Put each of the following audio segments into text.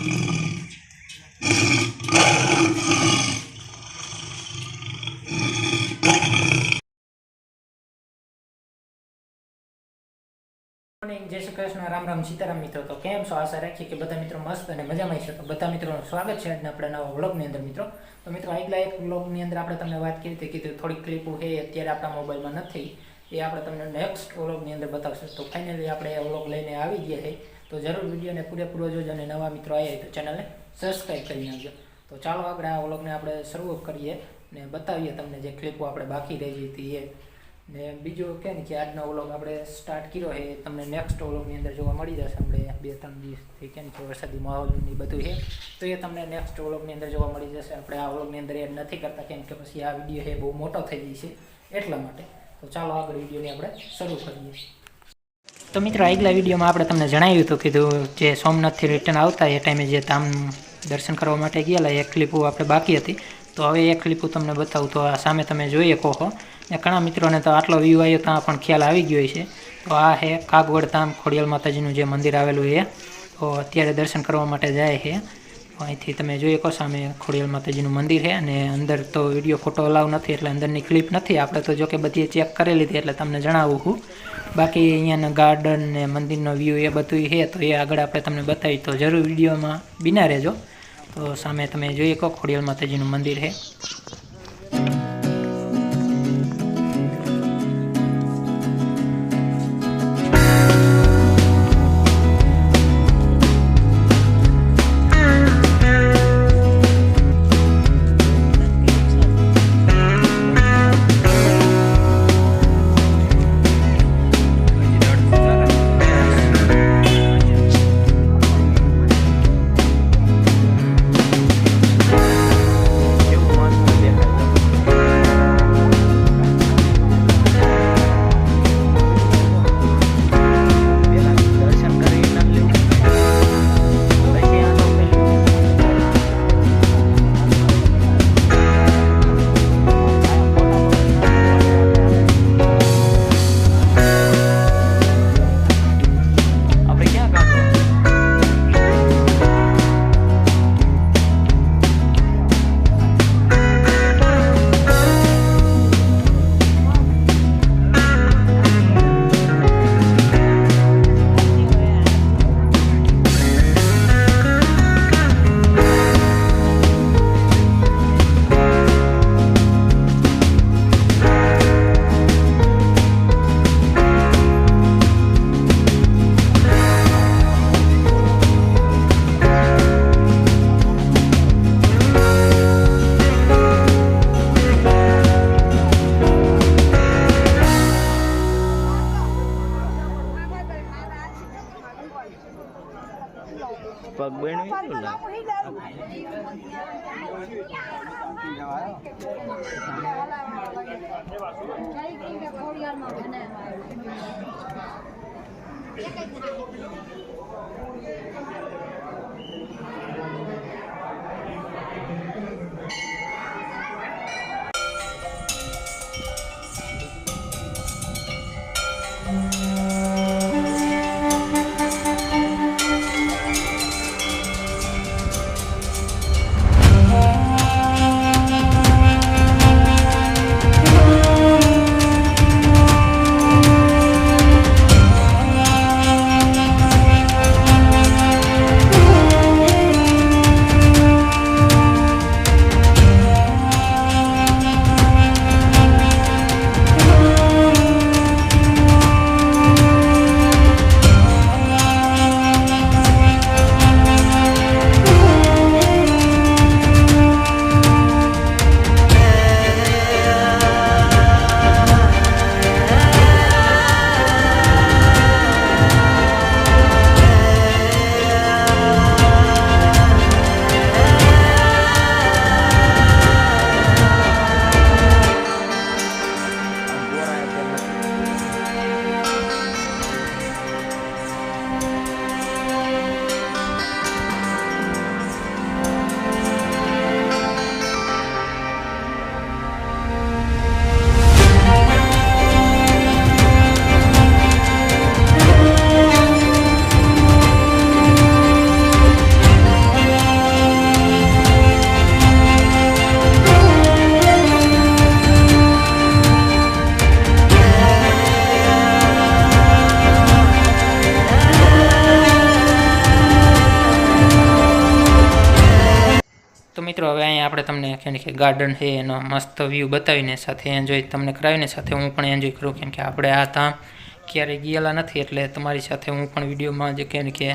જય શ્રી કૃષ્ણ, રામ રામ, સીતારામ મિત્રો. તો કેમ છો? આશા રાખીએ કે બધા મિત્રો મસ્ત અને મજામાં છે. તો બધા મિત્રોનું સ્વાગત છે આજના આપણે નવા વ્લોગની અંદર મિત્રો. તો મિત્રો આગલા એક વ્લોગની અંદર આપણે તમને વાત કરી હતી કે થોડીક ક્લિપો છે અત્યારે આપણા મોબાઈલમાં નથી, એ આપણે તમને નેક્સ્ટ વ્લોગની અંદર બતાવશું. તો ફાઇનલી આપણે એ વ્લોગ લઈને આવી ગયા છે. તો જરૂર વિડીયોને પૂરેપૂરો જોજો અને નવા મિત્રો આવ્યા તો ચેનલને સબસ્ક્રાઈબ કરી નાખજો. તો ચાલો આગળ આ વ્લોગને આપણે શરૂ કરીએ ને બતાવીએ તમને જે ક્લિપો આપણે બાકી રહી ગઈ હતી એ. ને બીજું કે ને કે આજનો વ્લોગ આપણે સ્ટાર્ટ કર્યો છે તમને નેક્સ્ટ વ્લોગની અંદર જોવા મળી જશે. આપણે 2-3 દિવસથી કે ને વરસાદી માહોલની બધું છે તો એ તમને નેક્સ્ટ વ્લોગની અંદર જોવા મળી જશે. આપણે આ વ્લોગની અંદર એડ નથી કરતા કેમ કે પછી આ વિડીયો છે બહુ મોટો થઈ જશે એટલા માટે. તો ચાલો આગળ વિડીયોને આપણે શરૂ કરીએ. તો મિત્રો આગલા વિડીયોમાં આપણે તમને જણાવ્યું હતું કીધું જે સોમનાથથી રિટર્ન આવતા એ ટાઈમે જે ધામ દર્શન કરવા માટે ગયેલા એ ક્લિપો આપણે બાકી હતી. તો હવે એ ક્લિપો તમને બતાવું. તો આ સામે તમે જોઈએ કહો ને ઘણા મિત્રોને તો આટલો વ્યૂ આવ્યો ત્યાં પણ ખ્યાલ આવી ગયો છે. તો આ છે કાગવડ ધામ ખોડિયાલ માતાજીનું જે મંદિર આવેલું છે. તો અત્યારે દર્શન કરવા માટે જાય છે. અહીંથી તમે જોઈ શકો સામે ખોડિયાલ માતાજીનું મંદિર છે અને અંદર તો વિડીયો ફોટો અલાવ નથી એટલે અંદરની ક્લિપ નથી. આપણે તો જો કે બધી ચેક કરી લીધી એટલે તમને જણાવું છું. બાકી અહીંયાના ગાર્ડન ને મંદિરનો વ્યૂ એ બધું છે તો એ આગળ આપણે તમને બતાવી. તો જરૂર વિડીયોમાં બિના રહેજો. તો સામે તમે જોઈ શકો ખોડિયાલ માતાજીનું મંદિર છે. પગ બન્યું તો મિત્રો હવે અહીંયા આપણે તમને કેમ કે ગાર્ડન છે એનો મસ્ત વ્યૂ બતાવીને સાથે એન્જોય તમને કરાવીને સાથે હું પણ એન્જોય કરું, કેમ કે આપણે આ ધામ ક્યારેય ગયેલા નથી, એટલે તમારી સાથે હું પણ વિડીયોમાં જે કેમ કે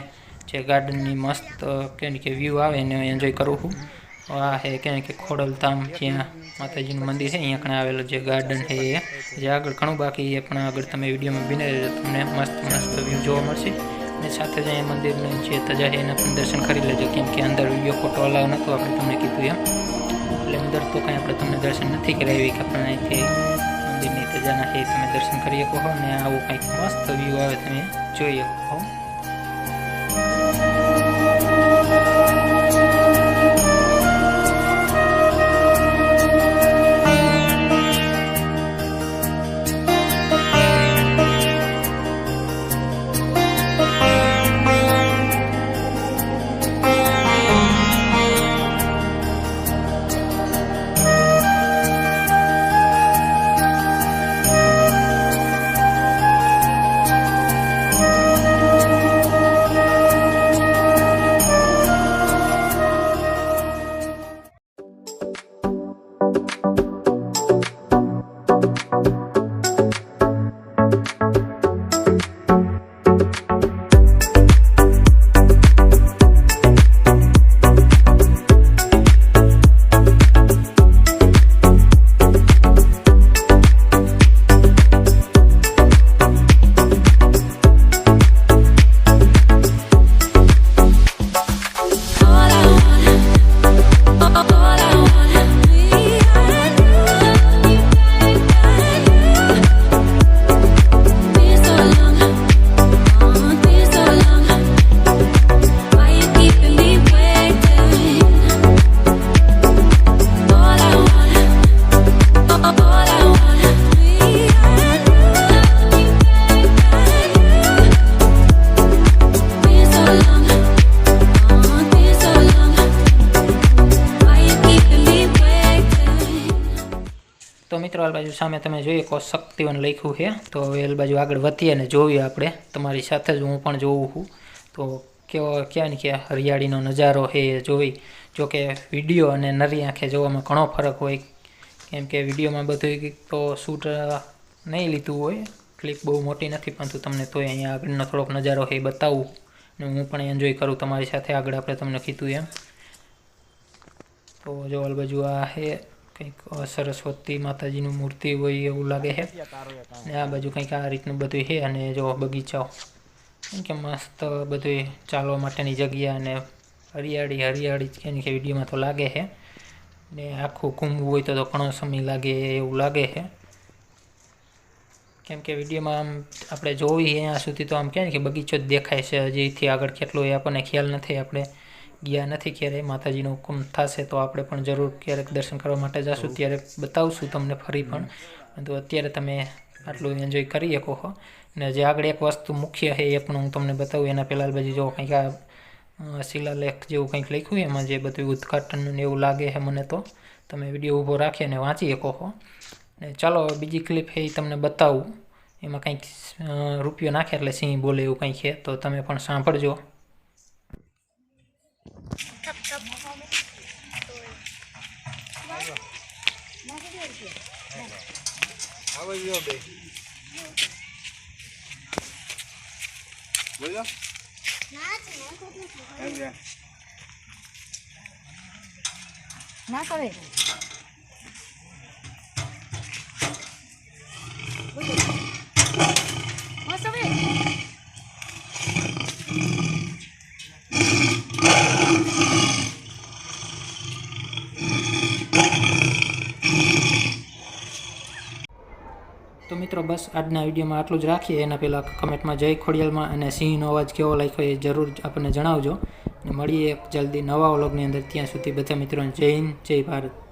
જે ગાર્ડનની મસ્ત કેમ કે વ્યૂ આવે એને એન્જોય કરું છું. આ છે કેમ કે ખોડલધામ જ્યાં માતાજીનું મંદિર છે અહીંયા કણે આવેલું જે ગાર્ડન છે એ જે આગળ ઘણું બાકી એ પણ આગળ તમે વિડીયોમાં બિને તમને મસ્ત વ્યૂ જોવા મળશે. અને સાથે જ અહીંયા મંદિરનું જે ધજા છે એના પણ દર્શન કરી લેજો, કેમ કે અંદર વિડીયો ફોટો અલાવ નહોતો આપણે તમને કીધું એમ, એટલે અંદર તો કંઈ આપણે તમને દર્શન નથી કરાવી કે આપણે અહીંથી મંદિરની ધજાના છે તમે દર્શન કરી શકો છો અને આવું કંઈક મસ્ત વ્યૂ આવે તમે જોઈ શકો. તો મિત્રો આ બાજુ સામે તમે જોઈએ કો શક્તિવન લખ્યું છે, તો હવે એ બાજુ આગળ વધીએ અને જોઈએ આપણે તમારી સાથે જ હું પણ જોઉં છું. તો કેવો ક્યાં ને ક્યાં હરિયાળીનો નજારો છે એ જોઈ, જોકે વિડીયો અને નરી આંખે જોવામાં ઘણો ફરક હોય, કેમ કે વિડીયોમાં બધું તો શૂટ નહીં લીધું હોય, ક્લિપ બહુ મોટી નથી, પરંતુ તમને તોય અહીંયા આગળનો થોડોક નજારો છે એ બતાવું અને હું પણ એન્જોય કરું તમારી સાથે આગળ આપણે તમને કીધું એમ. તો જો આ બાજુ આ છે કંઈક સરસ્વતી માતાજીનું મૂર્તિ હોય એવું લાગે છે, ને આ બાજુ કંઈક આ રીતનું બધું છે. અને જો બગીચાઓ કે મસ્ત બધું ચાલવા માટેની જગ્યા અને હરિયાળી કેમ કે વિડીયોમાં તો લાગે છે, ને આખું ઘૂમવું હોય તો ઘણો સમય લાગે એવું લાગે છે, કેમ કે વિડીયોમાં આમ આપણે જોવી અહીંયા સુધી તો આમ કહે ને કે બગીચો જ દેખાય છે, હજીથી આગળ કેટલો એ આપણને ખ્યાલ નથી, આપણે ગયા નથી ક્યારેય. માતાજીનો હુકમ થશે તો આપણે પણ જરૂર ક્યારેક દર્શન કરવા માટે જઈશું, ત્યારે બતાવશું તમને ફરી પણ, પરંતુ અત્યારે તમે આટલું એન્જોય કરી શકો છો. ને જે આગળ એક વસ્તુ મુખ્ય છે એ પણ હું તમને બતાવું. એના પહેલાં બાજુ જો કંઈક આ શિલાલેખ જેવું કંઈક લખ્યું એમાં જે બધું ઉદ્ઘાટનનું એવું લાગે છે મને, તો તમે વિડીયો ઊભો રાખી અને વાંચી શકો છો. ને ચાલો બીજી ક્લિપ છે એ તમને બતાવું, એમાં કંઈક રૂપિયો નાખે એટલે સિંહ બોલે એવું કંઈક છે, તો તમે પણ સાંભળજો. ના કરે તો મિત્રો બસ આજના વિડીયોમાં આટલું જ રાખીએ. એના પહેલાં કમેન્ટમાં જય ખોડિયાલમાં અને સિંહનો અવાજ કેવો લાગ્યો એ જરૂર આપણને જણાવજો. મળીએ જલ્દી નવા વ્લોગની અંદર. ત્યાં સુધી બધા મિત્રોને જય હિન્દ, જય ભારત.